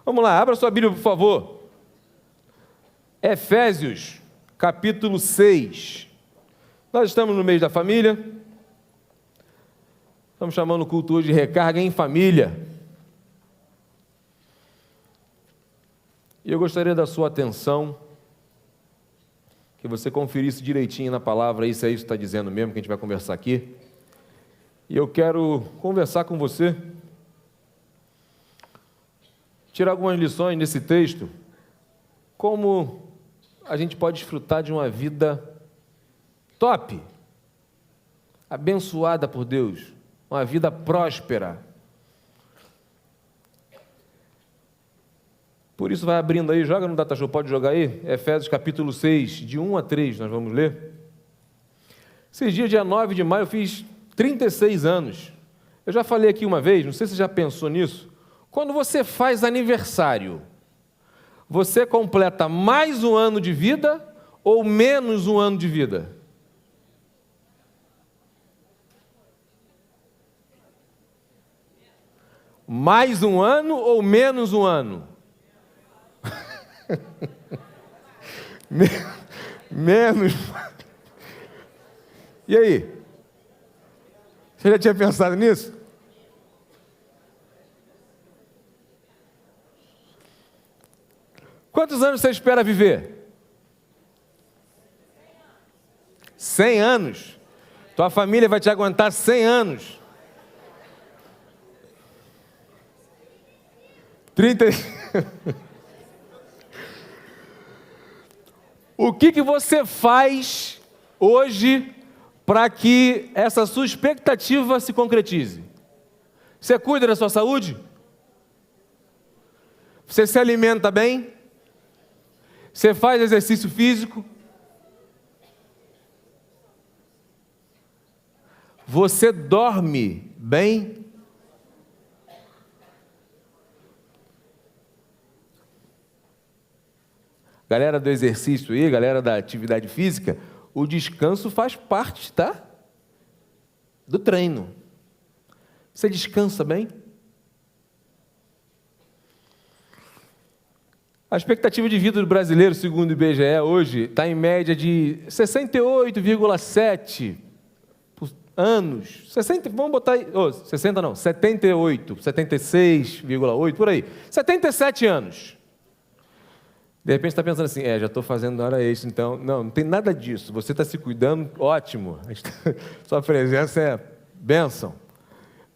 Vamos lá, abra sua Bíblia, por favor. Efésios, capítulo 6. Nós estamos no mês da família. Estamos chamando o culto hoje de recarga em família. E eu gostaria da sua atenção, que você conferisse direitinho na palavra, se é isso que está dizendo mesmo, que a gente vai conversar aqui. E eu quero conversar com você, tirar algumas lições nesse texto, como a gente pode desfrutar de uma vida top, abençoada por Deus, uma vida próspera. Por isso vai abrindo aí, joga no Datashow, pode jogar aí, Efésios capítulo 6, de 1 a 3, nós vamos ler. Esses dias, dia 9 de maio, eu fiz 36 anos. Eu já falei aqui uma vez, não sei se você já pensou nisso, quando você faz aniversário, você completa mais um ano de vida ou menos um ano de vida? Mais um ano ou menos um ano? Menos. E aí? Você já tinha pensado nisso? Quantos anos você espera viver? 100 anos. Tua família vai te aguentar 100 anos. 30. O que você faz hoje para que essa sua expectativa se concretize? Você cuida da sua saúde? Você se alimenta bem? Você faz exercício físico? Você dorme bem? Galera do exercício aí, galera da atividade física, o descanso faz parte, tá? Do treino. Você descansa bem? A expectativa de vida do brasileiro, segundo o IBGE, hoje, está em média de 68,7 anos. 60, vamos botar aí, 60 não, 78, 76,8, por aí. 77 anos. De repente está pensando assim, já estou fazendo hora extra, então... Não tem nada disso. Você está se cuidando, ótimo. Sua presença é bênção.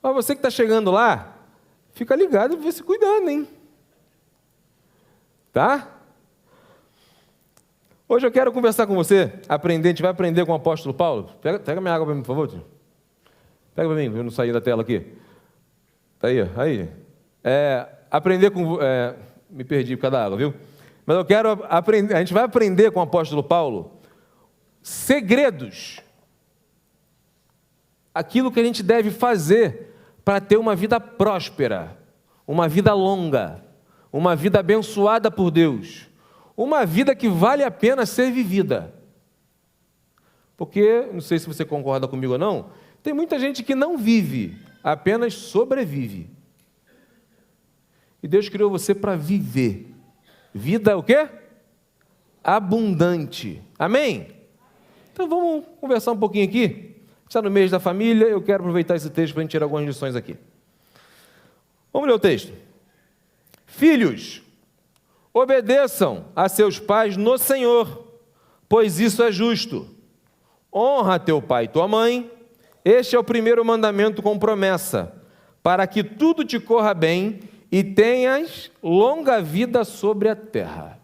Mas você que está chegando lá, fica ligado e vai se cuidando, hein? Tá? Hoje eu quero conversar com você, aprender, a gente vai aprender com o apóstolo Paulo. Pega minha água para mim, por favor, tio. Pega para mim, para eu não sair da tela aqui. Tá aí, aí. Aprender com... me perdi por causa da água, viu? Mas eu quero aprender, a gente vai aprender com o apóstolo Paulo segredos, aquilo que a gente deve fazer para ter uma vida próspera, uma vida longa, uma vida abençoada por Deus, uma vida que vale a pena ser vivida. Porque, não sei se você concorda comigo ou não, tem muita gente que não vive, apenas sobrevive. E Deus criou você para viver. Vida o quê? Abundante. Amém? Então vamos conversar um pouquinho aqui. Está no mês da família, eu quero aproveitar esse texto para a gente tirar algumas lições aqui. Vamos ler o texto. Filhos, obedeçam a seus pais no Senhor, pois isso é justo. Honra teu pai e tua mãe. Este é o primeiro mandamento com promessa, para que tudo te corra bem e tenhas longa vida sobre a terra.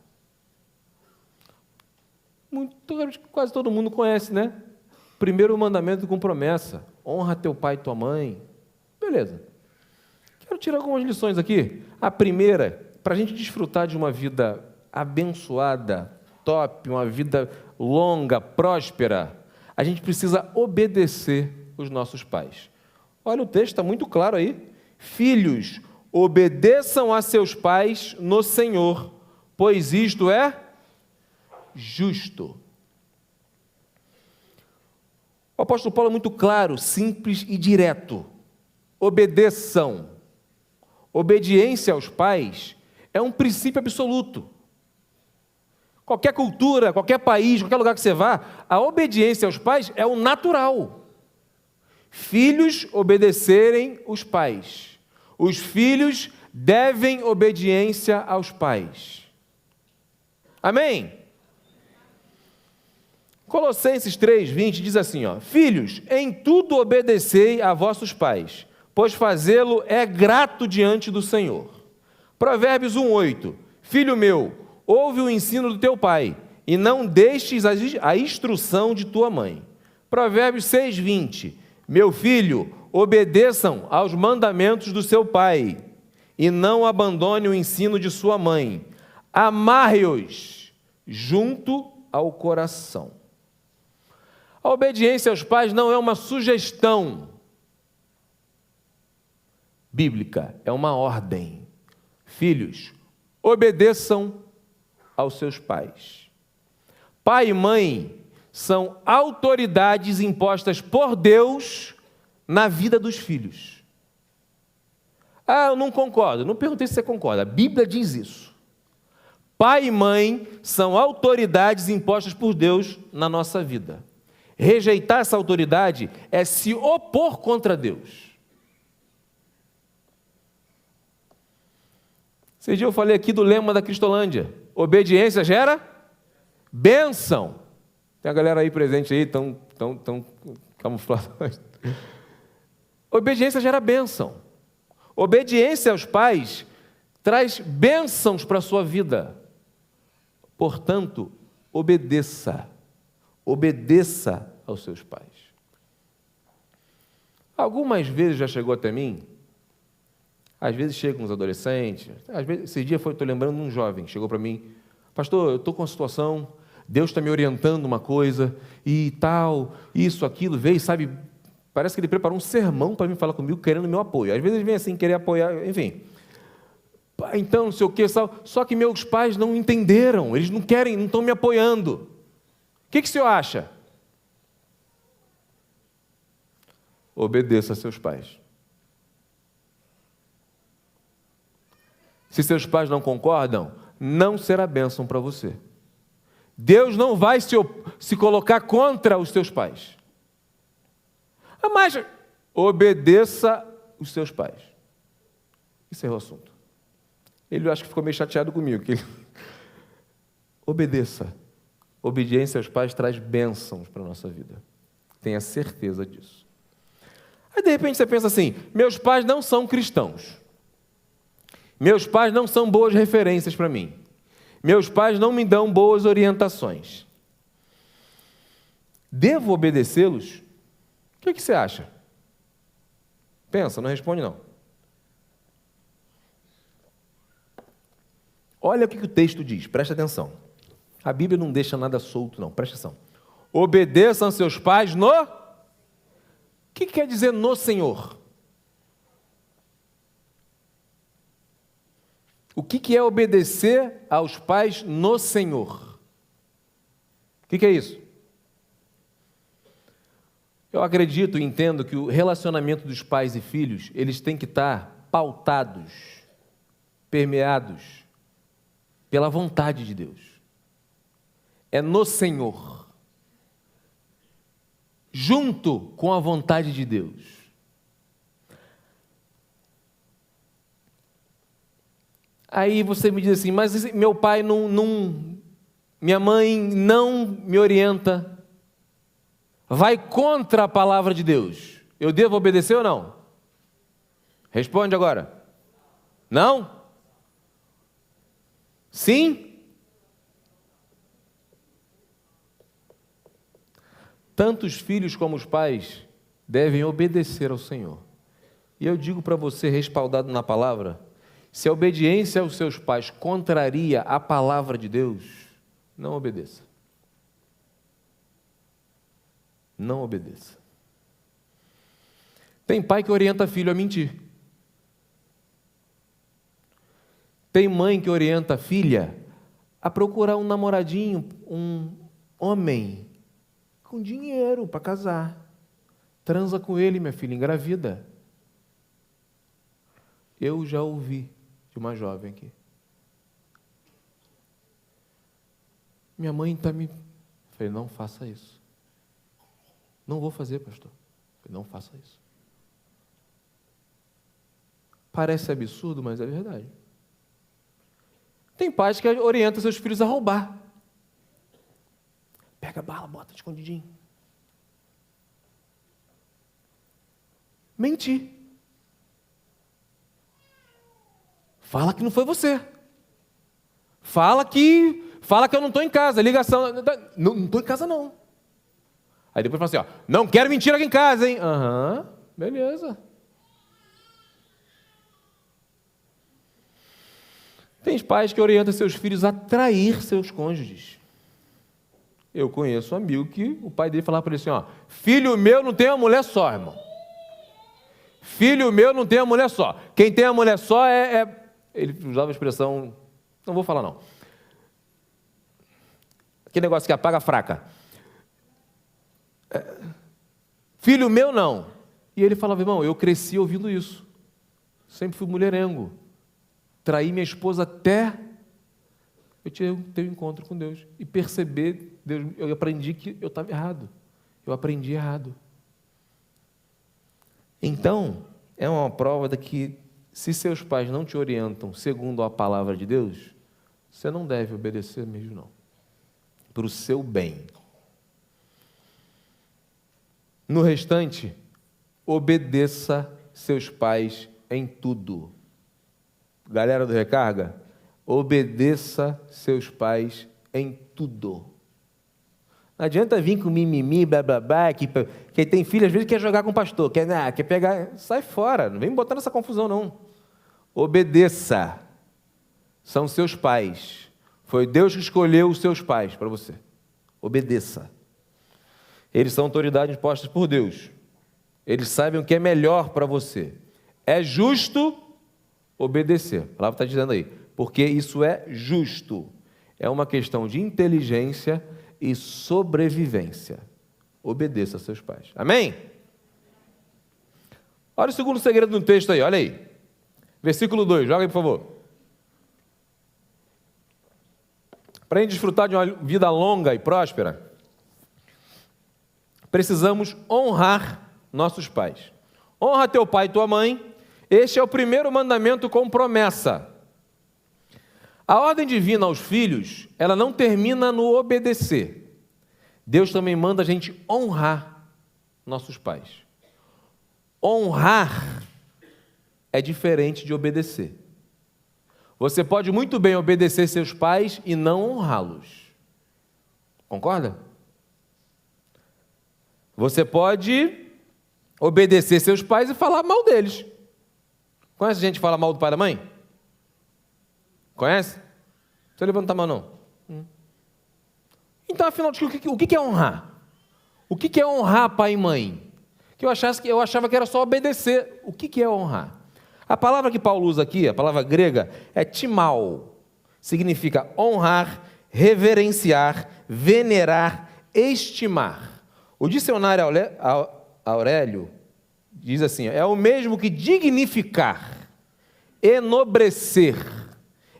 Quase todo mundo conhece, né? Primeiro mandamento com promessa. Honra teu pai e tua mãe. Beleza. Quero tirar algumas lições aqui. A primeira, para a gente desfrutar de uma vida abençoada, top, uma vida longa, próspera, a gente precisa obedecer os nossos pais. Olha, o texto está muito claro aí. Filhos, obedeçam a seus pais no Senhor, pois isto é justo. O apóstolo Paulo é muito claro, simples e direto. Obedeçam. Obediência aos pais É um princípio absoluto. Qualquer cultura, qualquer país, qualquer lugar que você vá, a obediência aos pais é o natural. Filhos obedecerem os pais. Os filhos devem obediência aos pais. Amém? Colossenses 3:20 diz assim, ó: Filhos, em tudo obedecei a vossos pais, pois fazê-lo é grato diante do Senhor. Provérbios 1:8: Filho meu, ouve o ensino do teu pai, e não deixes a instrução de tua mãe. Provérbios 6:20: Meu filho, obedeçam aos mandamentos do seu pai, e não abandone o ensino de sua mãe. Amarre-os junto ao coração. A obediência aos pais não é uma sugestão bíblica, é uma ordem. Filhos, obedeçam aos seus pais. Pai e mãe são autoridades impostas por Deus na vida dos filhos. Ah, eu não concordo. Não perguntei se você concorda. A Bíblia diz isso. Pai e mãe são autoridades impostas por Deus na nossa vida. Rejeitar essa autoridade é se opor contra Deus. Esse dia eu falei aqui do lema da Cristolândia: obediência gera bênção. Tem a galera aí presente aí, tão camuflada. Obediência gera bênção. Obediência aos pais traz bênçãos para a sua vida. Portanto, obedeça. Obedeça aos seus pais. Algumas vezes já chegou até mim, às vezes chegam uns adolescentes, às vezes, esse dia estou lembrando de um jovem, chegou para mim: pastor, eu estou com uma situação, Deus está me orientando uma coisa, e tal, isso, aquilo, veio, sabe, parece que ele preparou um sermão para vir falar comigo, querendo meu apoio. Às vezes ele vem assim, querer apoiar, enfim. Então, não sei o que, só que meus pais não entenderam, eles não querem, não estão me apoiando. O que o senhor acha? Obedeça a seus pais. Se seus pais não concordam, não será bênção para você. Deus não vai se colocar contra os seus pais. Mas obedeça os seus pais. Esse é o assunto. Ele, eu acho que ficou meio chateado comigo. Obedeça. Obediência aos pais traz bênçãos para a nossa vida. Tenha certeza disso. Aí, de repente, você pensa assim: meus pais não são cristãos. Meus pais não são boas referências para mim. Meus pais não me dão boas orientações. Devo obedecê-los? O que você acha? Pensa, não responde não. Olha o que o texto diz, presta atenção. A Bíblia não deixa nada solto, não, presta atenção. Obedeçam seus pais no... O que quer dizer no Senhor? O que é obedecer aos pais no Senhor? O que é isso? Eu acredito e entendo que o relacionamento dos pais e filhos, eles têm que estar pautados, permeados pela vontade de Deus. É no Senhor, junto com a vontade de Deus. Aí você me diz assim: mas meu pai minha mãe não me orienta, vai contra a palavra de Deus. Eu devo obedecer ou não? Responde agora. Não? Sim? Tanto os filhos como os pais devem obedecer ao Senhor. E eu digo para você, respaldado na palavra, se a obediência aos seus pais contraria a palavra de Deus, não obedeça. Não obedeça. Tem pai que orienta filho a mentir. Tem mãe que orienta a filha a procurar um namoradinho, um homem com dinheiro para casar. Transa com ele, minha filha, engravida. Eu já ouvi de uma jovem aqui. Minha mãe está me... Eu falei, não faça isso. Não vou fazer, pastor. Eu falei, não faça isso. Parece absurdo, mas é verdade. Tem pais que orientam seus filhos a roubar. Pega a bala, bota escondidinho. Mentir. Fala que não foi você. Fala que eu não estou em casa. Ligação. Não estou em casa, não. Aí depois fala assim, ó, não quero mentira aqui em casa, hein? Aham, beleza. Tem pais que orientam seus filhos a trair seus cônjuges. Eu conheço um amigo que o pai dele falava para ele assim, ó, filho meu não tem uma mulher só, irmão. Filho meu não tem uma mulher só. Quem tem uma mulher só Ele usava a expressão, não vou falar não. Aquele negócio que apaga a fraca. Filho meu não. E ele falava, irmão, eu cresci ouvindo isso. Sempre fui mulherengo. Traí minha esposa até eu ter um encontro com Deus. E perceber, Deus, eu aprendi que eu estava errado. Eu aprendi errado. Então, é uma prova de que se seus pais não te orientam segundo a palavra de Deus, você não deve obedecer mesmo, não. Para o seu bem. No restante, obedeça seus pais em tudo. Galera do Recarga, obedeça seus pais em tudo. Não adianta vir com mimimi, blá, blá, blá, que quem tem filho às vezes quer jogar com o pastor, quer pegar, sai fora, não vem botar nessa confusão não. Obedeça, são seus pais, foi Deus que escolheu os seus pais para você, obedeça. Eles são autoridades postas por Deus, eles sabem o que é melhor para você, é justo obedecer, a palavra está dizendo aí, porque isso é justo, é uma questão de inteligência e sobrevivência. Obedeça a seus pais. Amém? Olha o segundo segredo no texto aí, olha aí. Versículo 2, joga aí, por favor. Para a gente desfrutar de uma vida longa e próspera, precisamos honrar nossos pais. Honra teu pai e tua mãe. Este é o primeiro mandamento com promessa. A ordem divina aos filhos, ela não termina no obedecer. Deus também manda a gente honrar nossos pais. Honrar é diferente de obedecer. Você pode muito bem obedecer seus pais e não honrá-los. Concorda? Você pode obedecer seus pais e falar mal deles. Conhece gente que fala mal do pai e da mãe? Conhece? Você levanta a mão, não. Então, afinal, o que é honrar? O que é honrar pai e mãe? Eu achava que era só obedecer. O que é honrar? A palavra que Paulo usa aqui, a palavra grega, é timau. Significa honrar, reverenciar, venerar, estimar. O dicionário Aurélio diz assim, é o mesmo que dignificar, enobrecer,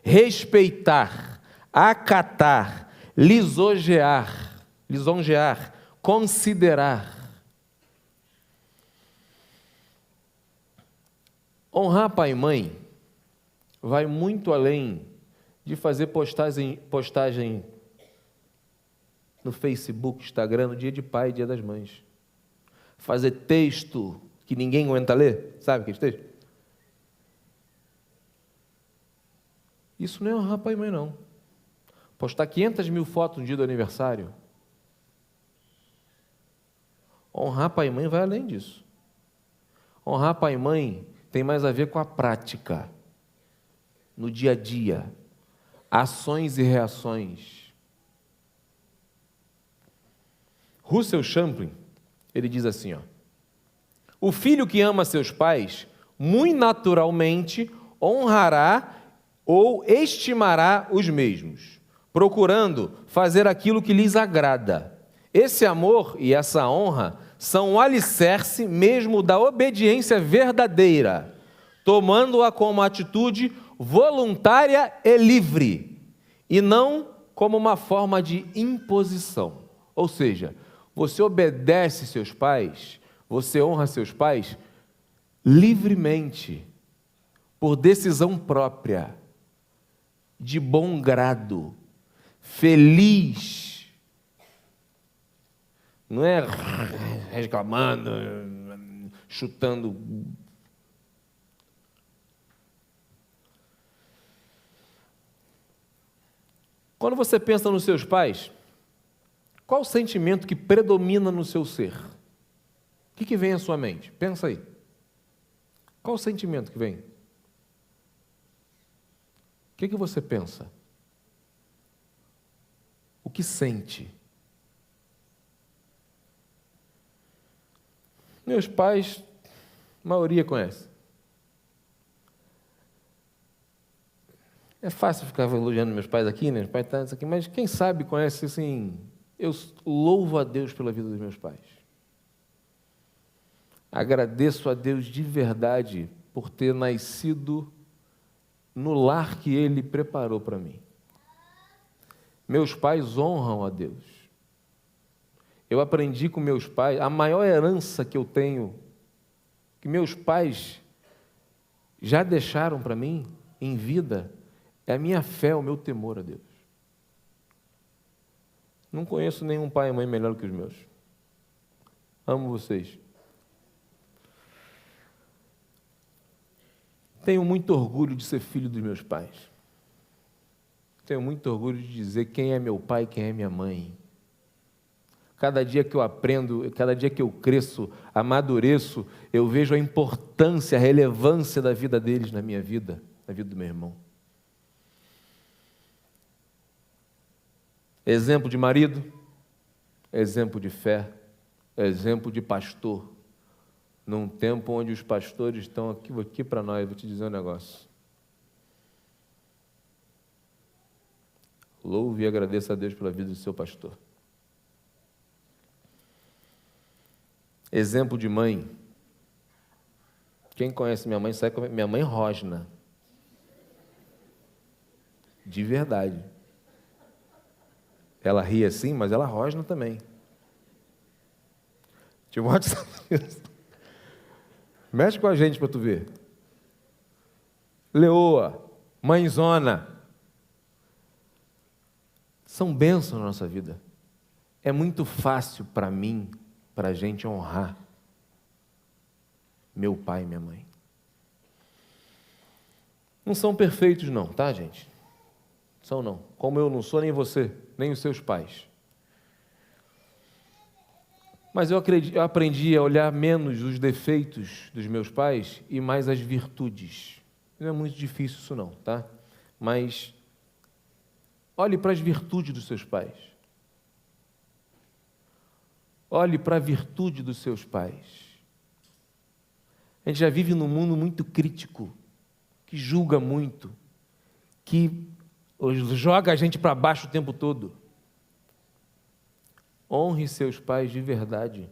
respeitar, acatar, lisonjear, considerar. Honrar pai e mãe vai muito além de fazer postagem no Facebook, Instagram, no dia de pai e dia das mães. Fazer texto que ninguém aguenta ler, sabe aquele texto? Isso não é honrar pai e mãe, não. Postar 500.000 fotos no dia do aniversário. Honrar pai e mãe vai além disso. Honrar pai e mãe tem mais a ver com a prática, no dia a dia, ações e reações. Russell Champlin, ele diz assim, ó, o filho que ama seus pais, muito naturalmente honrará ou estimará os mesmos, procurando fazer aquilo que lhes agrada. Esse amor e essa honra são o alicerce mesmo da obediência verdadeira, tomando-a como atitude voluntária e livre, e não como uma forma de imposição. Ou seja, você obedece seus pais, você honra seus pais livremente, por decisão própria, de bom grado, feliz. Não é reclamando, chutando. Quando você pensa nos seus pais, qual o sentimento que predomina no seu ser? O que vem à sua mente? Pensa aí. Qual o sentimento que vem? O que você pensa? O que sente? Meus pais, a maioria conhece. É fácil ficar elogiando meus pais aqui, né? Meus pais estão aqui, mas quem sabe conhece assim. Eu louvo a Deus pela vida dos meus pais. Agradeço a Deus de verdade por ter nascido no lar que Ele preparou para mim. Meus pais honram a Deus. Eu aprendi com meus pais, a maior herança que eu tenho, que meus pais já deixaram para mim em vida, é a minha fé, o meu temor a Deus. Não conheço nenhum pai e mãe melhor que os meus. Amo vocês. Tenho muito orgulho de ser filho dos meus pais. Tenho muito orgulho de dizer quem é meu pai e quem é minha mãe. Cada dia que eu aprendo, cada dia que eu cresço, amadureço, eu vejo a importância, a relevância da vida deles na minha vida, na vida do meu irmão. Exemplo de marido, exemplo de fé, exemplo de pastor. Num tempo onde os pastores estão aqui para nós, vou te dizer um negócio. Louve e agradeça a Deus pela vida do seu pastor. Exemplo de mãe. Quem conhece minha mãe sabe que minha mãe rosna. De verdade. Ela ri assim, mas ela rosna também. Timóteo sabe isso. Mexe com a gente para tu ver. Leoa, mãezona. São bênçãos na nossa vida. É muito fácil para mim, para a gente honrar meu pai e minha mãe. Não são perfeitos não, tá, gente? São não. Como eu não sou, nem você, nem os seus pais. Mas eu aprendi a olhar menos os defeitos dos meus pais e mais as virtudes. Não é muito difícil isso não, tá? Mas olhe para as virtudes dos seus pais. Olhe para a virtude dos seus pais. A gente já vive num mundo muito crítico, que julga muito, que joga a gente para baixo o tempo todo. Honre seus pais de verdade.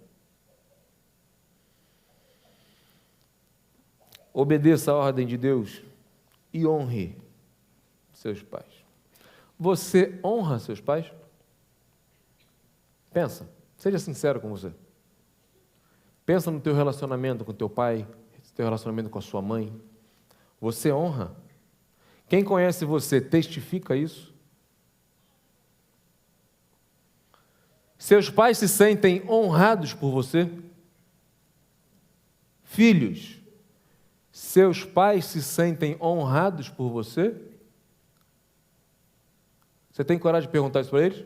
Obedeça a ordem de Deus e honre seus pais. Você honra seus pais? Pensa, seja sincero com você. Pensa no teu relacionamento com teu pai, no teu relacionamento com a sua mãe. Você honra? Quem conhece você testifica isso? Seus pais se sentem honrados por você? Filhos, seus pais se sentem honrados por você? Você tem coragem de perguntar isso para eles?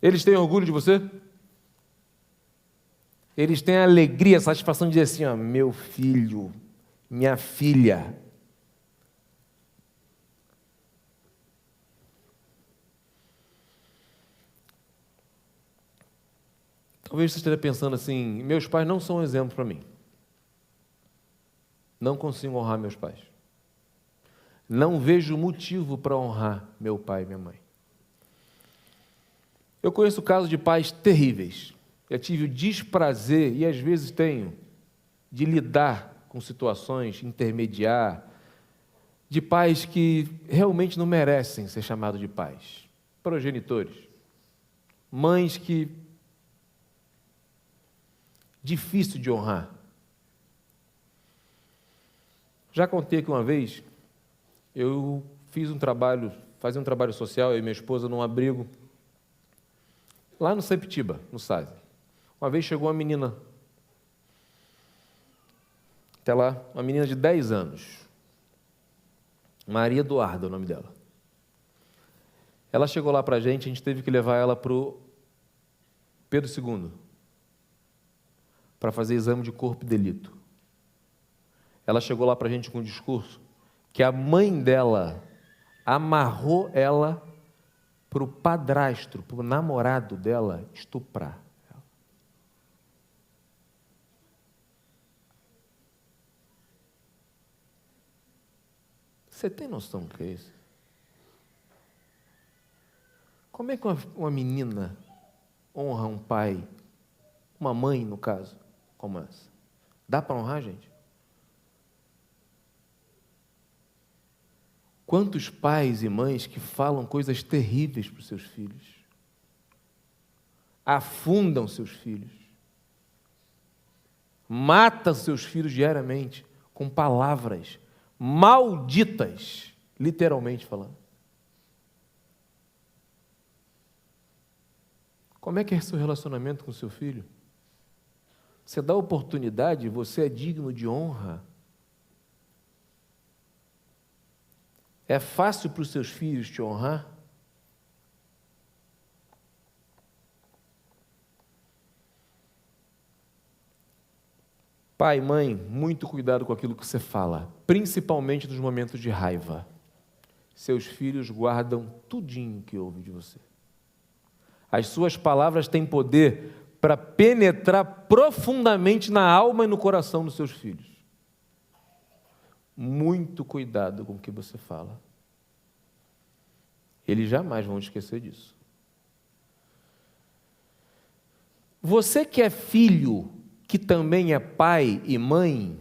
Eles têm orgulho de você? Eles têm a alegria, a satisfação de dizer assim, ó, meu filho, minha filha. Talvez você esteja pensando assim, meus pais não são um exemplo para mim. Não consigo honrar meus pais. Não vejo motivo para honrar meu pai e minha mãe. Eu conheço casos de pais terríveis. Eu tive o desprazer, e às vezes tenho, de lidar com situações, intermediar, de pais que realmente não merecem ser chamados de pais, progenitores, mães que difícil de honrar. Já contei que uma vez eu fazia um trabalho social, eu e minha esposa, num abrigo lá no Septiba, no SASE. Uma vez chegou uma menina, até lá, uma menina de 10 anos, Maria Eduarda, o nome dela. Ela chegou lá para a gente teve que levar ela para o Pedro II, para fazer exame de corpo e delito. Ela chegou lá para a gente com um discurso que a mãe dela amarrou ela para o padrasto, para o namorado dela estuprar. Você tem noção do que é isso? Como é que uma menina honra um pai, uma mãe, no caso, como essa? Dá para honrar, gente? Quantos pais e mães que falam coisas terríveis para os seus filhos? Afundam seus filhos. Matam seus filhos diariamente com palavras malditas, literalmente falando. Como é que é seu relacionamento com seu filho? Você dá oportunidade, você é digno de honra. É fácil para os seus filhos te honrar? Pai, mãe, muito cuidado com aquilo que você fala, principalmente nos momentos de raiva. Seus filhos guardam tudinho que ouvem de você. As suas palavras têm poder para penetrar profundamente na alma e no coração dos seus filhos. Muito cuidado com o que você fala. Eles jamais vão esquecer disso. Você que é filho, que também é pai e mãe,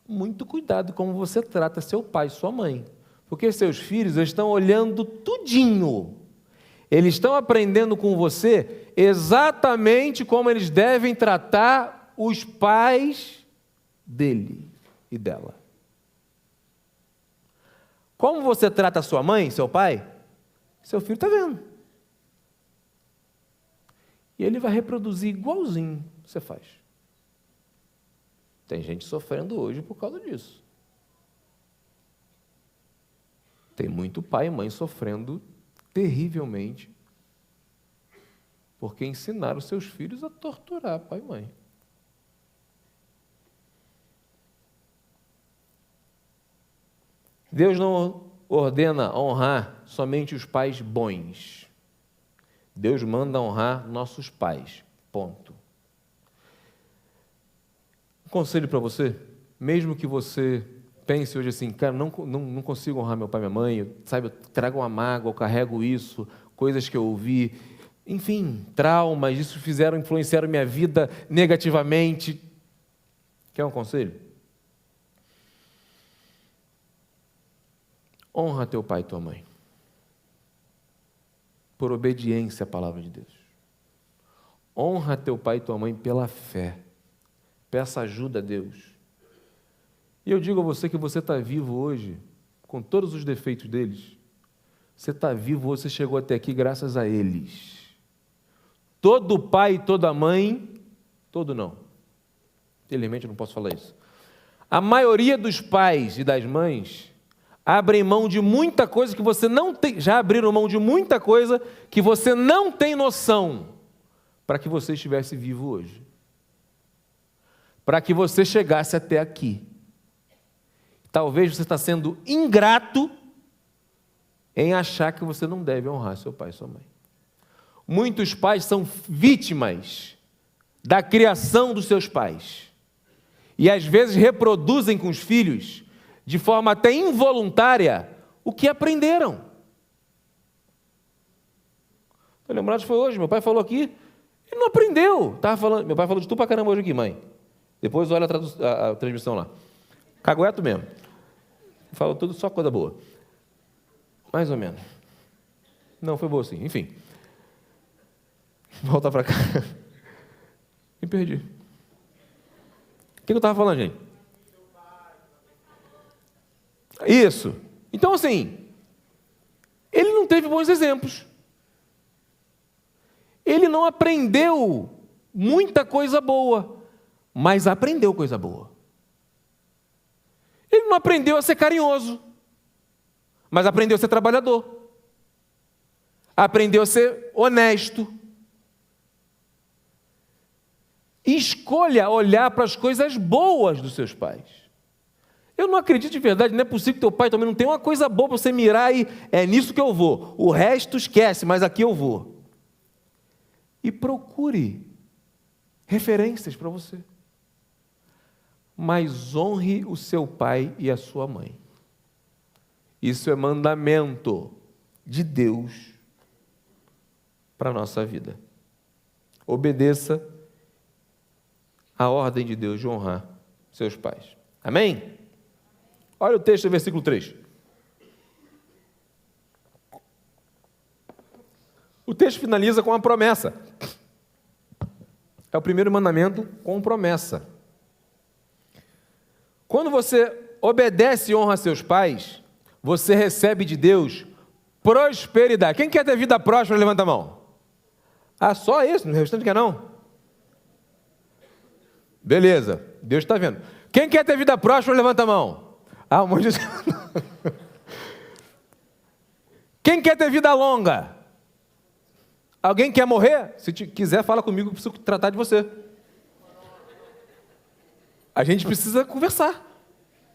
muito cuidado como você trata seu pai e sua mãe. Porque seus filhos estão olhando tudinho. Eles estão aprendendo com você exatamente como eles devem tratar os pais dele e dela. Como você trata a sua mãe, seu pai, seu filho está vendo. E ele vai reproduzir igualzinho o que você faz. Tem gente sofrendo hoje por causa disso. Tem muito pai e mãe sofrendo terrivelmente porque ensinaram seus filhos a torturar pai e mãe. Deus não ordena honrar somente os pais bons. Deus manda honrar nossos pais. Ponto. Um conselho para você, mesmo que você pense hoje assim, cara, não consigo honrar meu pai e minha mãe, sabe, eu trago uma mágoa, eu carrego isso, coisas que eu ouvi, enfim, traumas, isso influenciaram minha vida negativamente. Quer um conselho? Honra teu pai e tua mãe, por obediência à palavra de Deus. Honra teu pai e tua mãe pela fé. Peça ajuda a Deus. E eu digo a você que você está vivo hoje, com todos os defeitos deles. Você está vivo, você chegou até aqui graças a eles. Todo pai e toda mãe, todo não. Infelizmente eu não posso falar isso. A maioria dos pais e das mães abrem mão de muita coisa que você não tem, já abriram mão de muita coisa que você não tem noção, para que você estivesse vivo hoje. Para que você chegasse até aqui. Talvez você está sendo ingrato em achar que você não deve honrar seu pai e sua mãe. Muitos pais são vítimas da criação dos seus pais. E às vezes reproduzem com os filhos, de forma até involuntária, o que aprenderam. Estou lembrado, foi hoje, meu pai falou aqui, ele não aprendeu. Meu pai falou de tu pra caramba hoje aqui, mãe. Depois olha a transmissão lá. Cagueto mesmo. Falou tudo só coisa boa. Mais ou menos. Não, foi boa sim. Enfim. Voltar para cá. Me perdi. O que eu estava falando, gente? Isso. Então, assim, ele não teve bons exemplos. Ele não aprendeu muita coisa boa, mas aprendeu coisa boa. Ele não aprendeu a ser carinhoso, mas aprendeu a ser trabalhador. Aprendeu a ser honesto. Escolha olhar para as coisas boas dos seus pais. Eu não acredito de verdade, não é possível que teu pai também não tenha uma coisa boa para você mirar e é nisso que eu vou. O resto esquece, mas aqui eu vou. E procure referências para você. Mas honre o seu pai e a sua mãe. Isso é mandamento de Deus para a nossa vida. Obedeça a ordem de Deus de honrar seus pais. Amém? Olha o texto do versículo 3. O texto finaliza com uma promessa. É o primeiro mandamento com promessa. Quando você obedece e honra seus pais, você recebe de Deus prosperidade. Quem quer ter vida próspera, levanta a mão. Ah, só isso? No restante quer não? Beleza, Deus está vendo. Quem quer ter vida próspera, levanta a mão. Ah, um monte de... Quem quer ter vida longa? Alguém quer morrer? Se quiser, fala comigo, eu preciso tratar de você. A gente precisa conversar.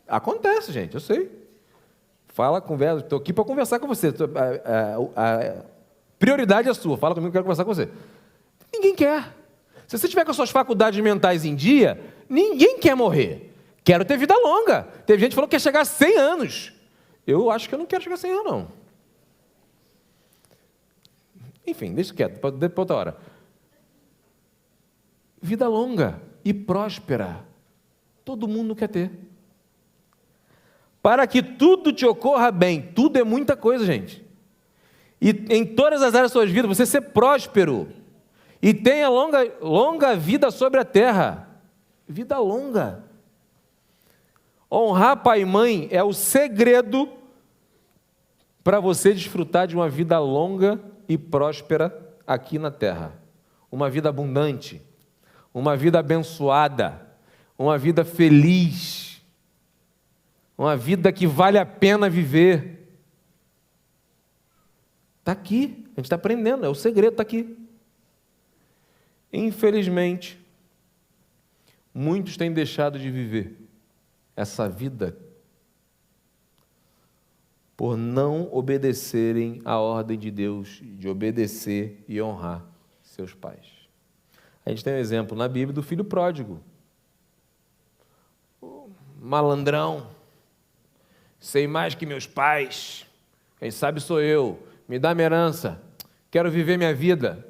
Acontece, gente, eu sei. Fala, conversa, estou aqui para conversar com você. A prioridade é sua, fala comigo que eu quero conversar com você. Ninguém quer. Se você tiver com as suas faculdades mentais em dia, ninguém quer morrer. Quero ter vida longa. Teve gente que falou que quer chegar a 100 anos. Eu acho que eu não quero chegar a 100 anos, não. Enfim, deixa quieto, para outra hora. Vida longa e próspera. Todo mundo quer ter. Para que tudo te ocorra bem. Tudo é muita coisa, gente. E em todas as áreas da sua vida, você ser próspero. E tenha longa vida sobre a terra. Vida longa. Honrar pai e mãe é o segredo para você desfrutar de uma vida longa e próspera aqui na terra. Uma vida abundante. Uma vida abençoada. Uma vida feliz. Uma vida que vale a pena viver. Está aqui. A gente está aprendendo. É o segredo, está aqui. Infelizmente, muitos têm deixado de viver essa vida por não obedecerem à ordem de Deus de obedecer e honrar seus pais. A gente tem um exemplo na Bíblia do filho pródigo. Malandrão, sei mais que meus pais, quem sabe sou eu, me dá minha herança, quero viver minha vida.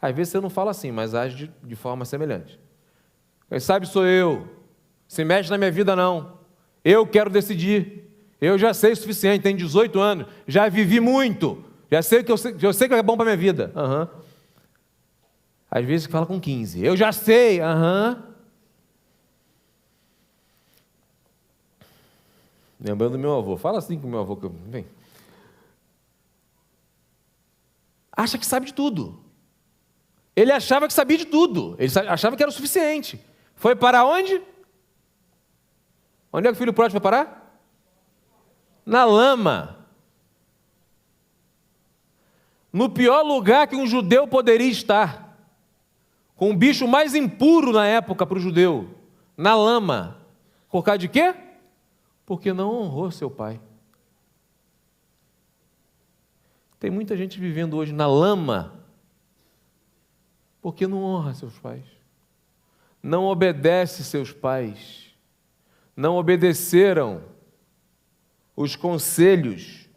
Às vezes você não fala assim, mas age de forma semelhante. Quem sabe sou eu, se mexe na minha vida não, eu quero decidir, eu já sei o suficiente, tenho 18 anos, já vivi muito, já sei que eu sei que é bom para a minha vida. Às vezes fala com 15, eu já sei, Lembrando do meu avô, fala assim com o meu avô, vem. Acha que sabe de tudo. Ele achava que sabia de tudo, ele achava que era o suficiente. Foi para onde? Onde é que o filho pródigo foi parar? Na lama. No pior lugar que um judeu poderia estar. Com o bicho mais impuro na época para o judeu. Na lama. Por causa de quê? Porque não honrou seu pai. Tem muita gente vivendo hoje na lama porque não honra seus pais, não obedece seus pais, não obedeceram os conselhos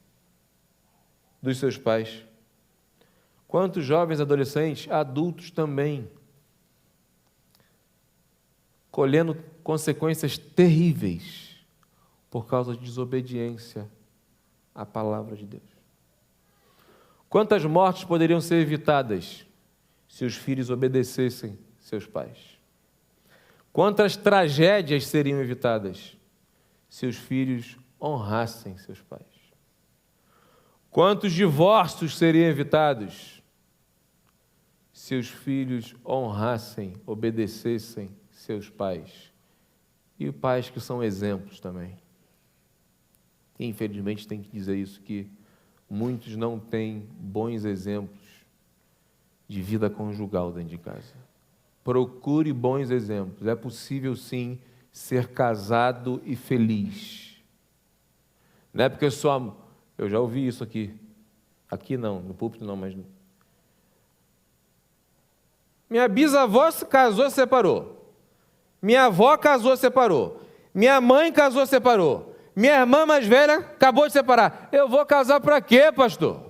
dos seus pais. Quantos jovens, adolescentes, adultos também, colhendo consequências terríveis por causa de desobediência à palavra de Deus. Quantas mortes poderiam ser evitadas se os filhos obedecessem seus pais? Quantas tragédias seriam evitadas se os filhos honrassem seus pais? Quantos divórcios seriam evitados se os filhos honrassem, obedecessem seus pais? E pais que são exemplos também. Infelizmente, tem que dizer isso, que muitos não têm bons exemplos de vida conjugal dentro de casa. Procure bons exemplos. É possível, sim, ser casado e feliz. Não é porque eu já ouvi isso aqui. Aqui não, no púlpito não, mas... Minha bisavó se casou e separou. Minha avó casou e separou. Minha mãe casou e separou. Minha irmã mais velha acabou de separar. Eu vou casar para quê, pastor?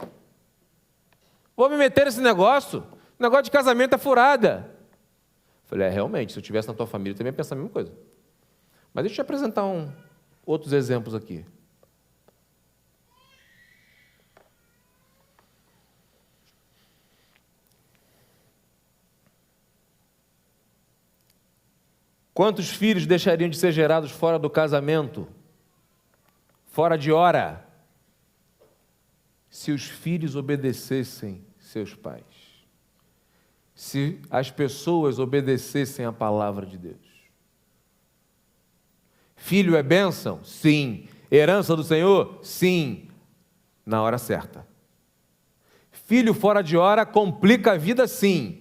Vou me meter nesse negócio? O negócio de casamento é furada. Falei, realmente, se eu estivesse na tua família, eu também ia pensar a mesma coisa. Mas deixa eu te apresentar outros exemplos aqui. Quantos filhos deixariam de ser gerados fora do casamento, fora de hora, se os filhos obedecessem seus pais? Se as pessoas obedecessem a palavra de Deus? Filho é bênção? Sim. Herança do Senhor? Sim. Na hora certa. Filho fora de hora complica a vida? Sim.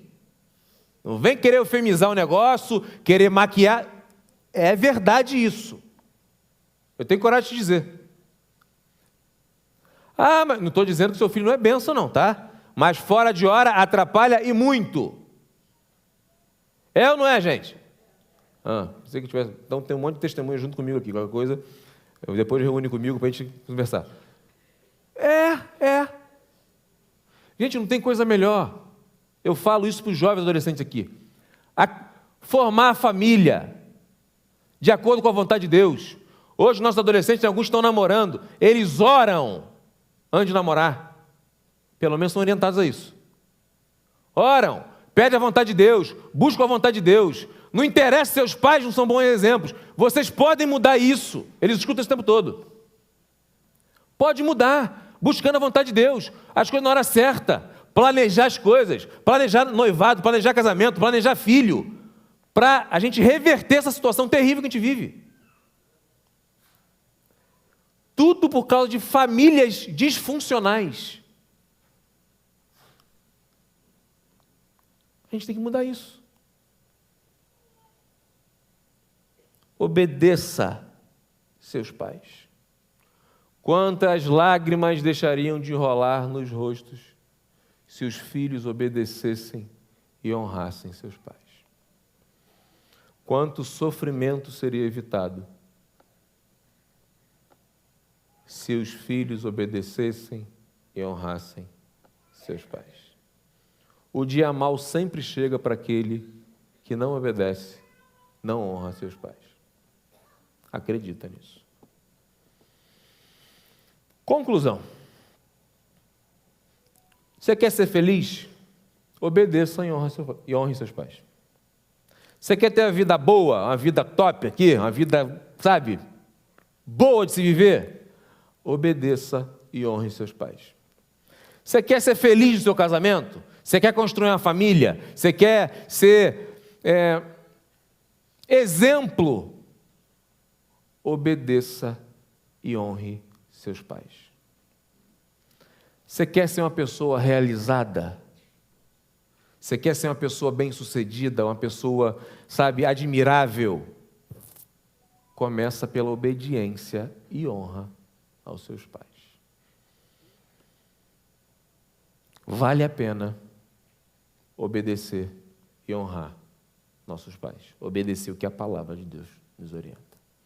Não vem querer eufemizar o negócio, querer maquiar. É verdade isso. Eu tenho coragem de dizer. Mas não estou dizendo que seu filho não é bênção não, tá? Mas fora de hora atrapalha e muito. É ou não é, gente? Sei que tivesse... Então tem um monte de testemunho junto comigo aqui. Qualquer coisa, depois reúne comigo para a gente conversar. Gente, não tem coisa melhor. Eu falo isso para os jovens adolescentes aqui. Formar a família de acordo com a vontade de Deus. Hoje, nossos adolescentes, alguns estão namorando, eles oram antes de namorar. Pelo menos são orientados a isso. Oram, pedem a vontade de Deus, buscam a vontade de Deus. Não interessa se seus pais não são bons exemplos. Vocês podem mudar isso. Eles escutam esse tempo todo. Pode mudar, buscando a vontade de Deus. As coisas na hora certa. Planejar as coisas, planejar noivado, planejar casamento, planejar filho, para a gente reverter essa situação terrível que a gente vive. Tudo por causa de famílias disfuncionais. A gente tem que mudar isso. Obedeça seus pais. Quantas lágrimas deixariam de rolar nos rostos se os filhos obedecessem e honrassem seus pais? Quanto sofrimento seria evitado se os filhos obedecessem e honrassem seus pais? O dia mau sempre chega para aquele que não obedece, não honra seus pais. Acredita nisso. Conclusão. Você quer ser feliz? Obedeça e honre seus pais. Você quer ter uma vida boa, uma vida top aqui, uma vida, boa de se viver? Obedeça e honre seus pais. Você quer ser feliz no seu casamento? Você quer construir uma família? Você quer ser exemplo? Obedeça e honre seus pais. Você quer ser uma pessoa realizada? Você quer ser uma pessoa bem-sucedida, uma pessoa, admirável? Começa pela obediência e honra aos seus pais. Vale a pena obedecer e honrar nossos pais. Obedecer o que a palavra de Deus nos orienta.